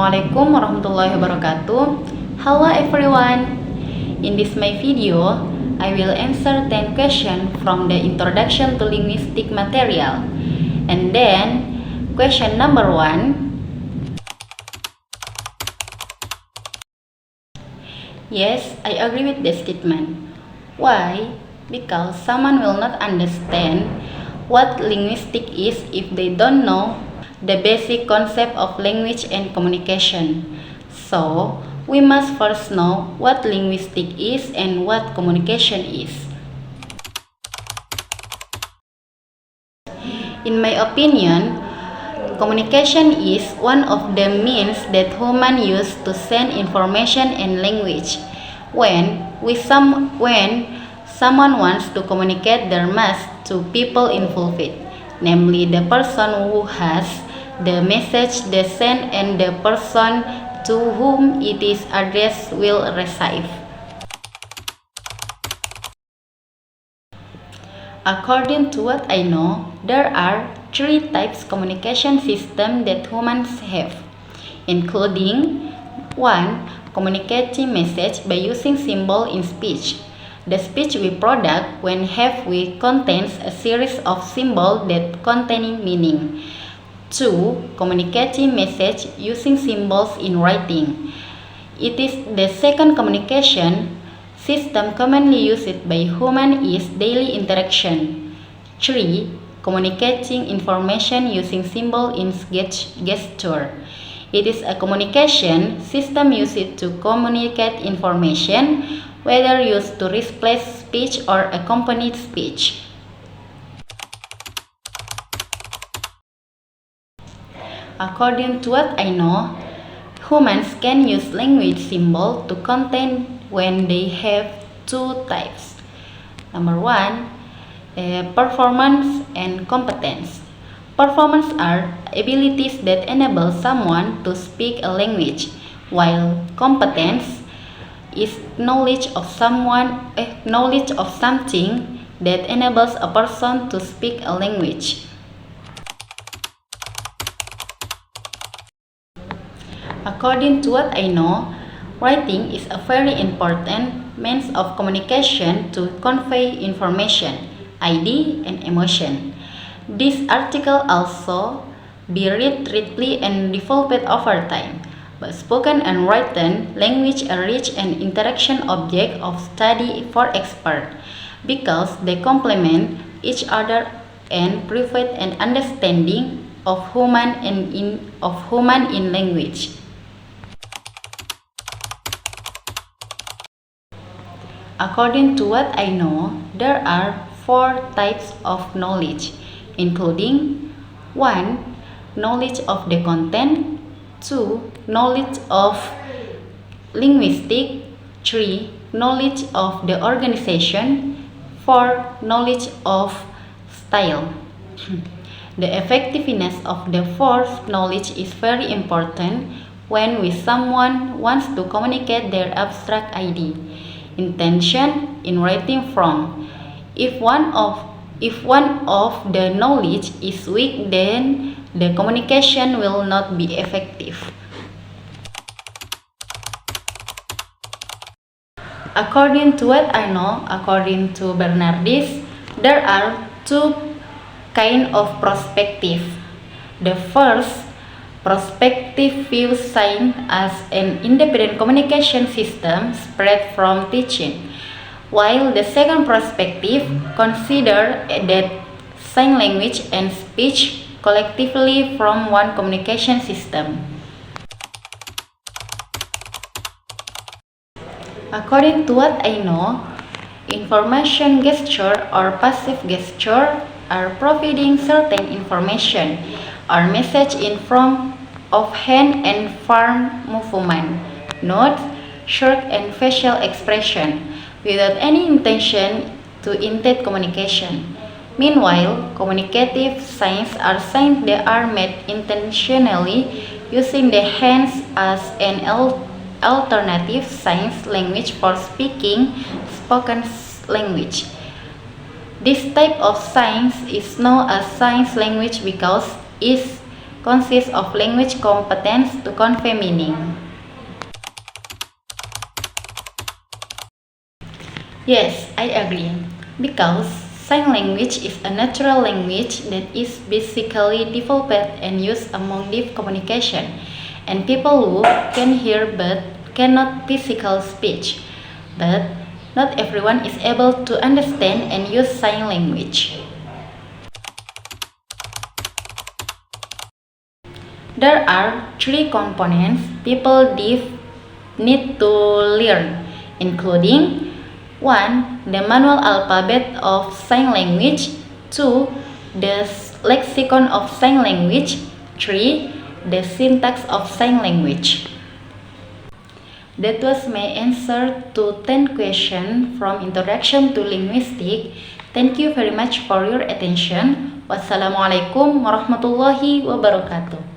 Assalamualaikum warahmatullahi wabarakatuh. Hello everyone. In this my video, I will answer 10 questions from the introduction to linguistic material. And then, question number 1. Yes, I agree with the statement. Why? Because someone will not understand what linguistic is if they don't know the basic concept of language and communication. So, we must first know what linguistic is and what communication is. In my opinion, communication is one of the means that humans use to send information and language. When someone wants to communicate their message to people involved, namely the person who has the message they send and the person to whom it is addressed will receive. According to what I know, there are 3 types communication system that humans have, including 1. Communicating message by using symbol in speech. The speech we produce when contains a series of symbols that contain meaning. 2. Communicating message using symbols in writing. It is the second communication system commonly used by humans is daily interaction. 3. Communicating information using symbol in gesture. It is a communication system used to communicate information, whether used to replace speech or accompany speech. According to what I know, humans can use language symbol to contain when they have 2 types. Number 1, performance and competence. Performance are abilities that enable someone to speak a language, while competence is knowledge of something that enables a person to speak a language. According to what I know, writing is a very important means of communication to convey information, idea, and emotion. This article also be read rapidly and developed over time, but spoken and written language are rich and interaction object of study for experts because they complement each other and provide an understanding of human in language. According to what I know, there are 4 types of knowledge, including 1. Knowledge of the content, 2. Knowledge of linguistic, 3. Knowledge of the organization, 4. Knowledge of style. The effectiveness of the 4th knowledge is very important when someone wants to communicate their abstract idea. Intention in writing from. If one of the knowledge is weak, then the communication will not be effective. According to what I know, according to Bernardis, there are 2 kinds of perspective. The first, perspective views science as an independent communication system spread from teaching, while the second perspective considers that sign language and speech collectively from one communication system. According to what I know, information gesture or passive gesture are providing certain information or message in form of hand and farm movement, nods, short and facial expression, without any intention to intend communication. Meanwhile, communicative signs are signs that are made intentionally using the hands as an alternative signs language for spoken language. This type of signs is known as sign language because it consists of language competence to convey meaning. Yes, I agree. Because sign language is a natural language that is basically developed and used among deaf communication and people who can hear but cannot physical speech. But not everyone is able to understand and use sign language. There are three components people deaf need to learn, including 1. The manual alphabet of sign language. 2. The lexicon of sign language. 3. The syntax of sign language. That was my answer to 10 questions from Introduction to Linguistics. Thank you very much for your attention. Wassalamualaikum warahmatullahi wabarakatuh.